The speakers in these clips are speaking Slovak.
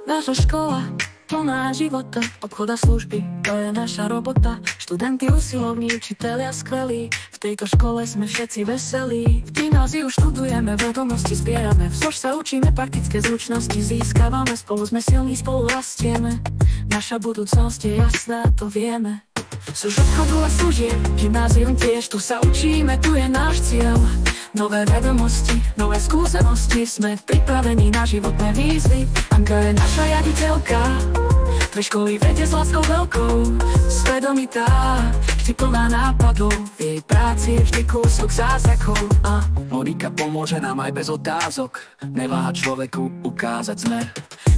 Naša škola plná života, obchod a služby, to je naša robota. Študenti usilovní, učitelia skvelí, v tejto škole sme všetci veselí. V gymnáziu študujeme, vedomosti zbierame, v SOŠ sa učíme, praktické zručnosti získavame. Spolu sme silní, spolu rastieme, naša budúcnosť je jasná, to vieme. SOŠ obchodu a služieb, gymnázium tiež, tu sa učíme, tu je náš cieľ. Nové vedomosti, nové skúsenosti, sme pripravení na životné výzvy. Anka je naša riaditeľka, pre školy vedie s láskou veľkou, svedomitá, vždy plná nápadov, v jej práci je vždy kúsok zázrakov. A Monika pomôže nám aj bez otázok, neváha človeku ukázať smer,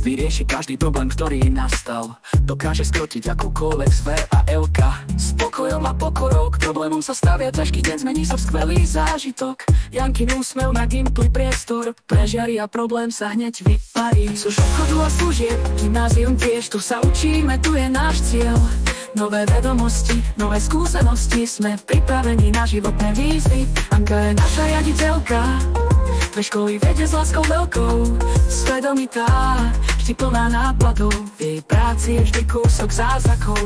vyrieši každý problém, ktorý nastal, dokáže skrotiť akúkoľvek sfér. A Elka s pokojom a pokorou k problémom sa stavia, ťažký deň zmení sa v skvelý zážitok. Jankin úsmev na gimply priestor prežiari a problém sa hneď vyparí. SOŠ obchodu a služieb, gymnázium tiež, tu sa učíme, tu je náš cieľ. Nové vedomosti, nové skúsenosti, sme pripravení na životné výzvy. Anka je naša riaditeľka, pre školy vedie s láskou veľkou, svedomitá, vždy plná nápadov, v jej práci je vždy kúsok zázrakov.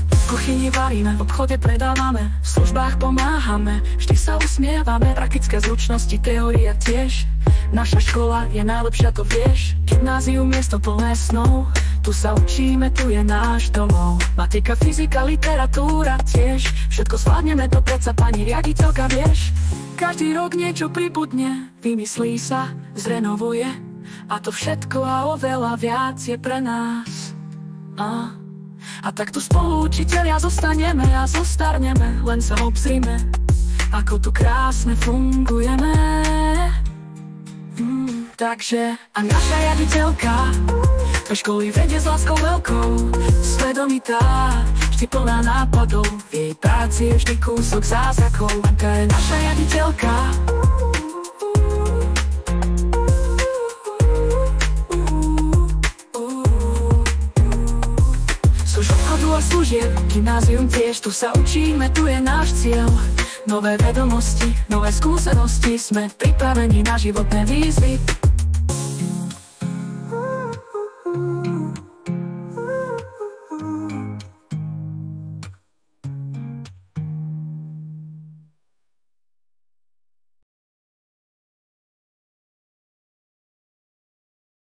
V kuchyni varíme, v obchode predávame, v službách pomáhame, vždy sa usmievame, praktické zručnosti, teória tiež. Naša škola je najlepšia, to vieš. Gymnázium miesto plné snov, tu sa učíme, tu je náš domov. Matika, fyzika, literatúra tiež, všetko zvládneme, to predsa pani riaditeľka vieš. Každý rok niečo pribudne, vymyslí sa, zrenovuje, a to všetko a oveľa viac je pre nás. A tak tu spolu učitelia zostaneme a zostarneme, len sa obzrime, ako tu krásne fungujeme. Takže a naša riaditeľka, pre školy vedie s láskou veľkou, svedomitá, vždy plná nápadov, v jej práci je vždy kúsok zázrakov. Anka je naša riaditeľka, SOŠ obchodu a služieb, gymnázium tiež, tu sa učíme, tu je náš cieľ. Nové vedomosti, nové skúsenosti, sme pripravení na životné výzvy.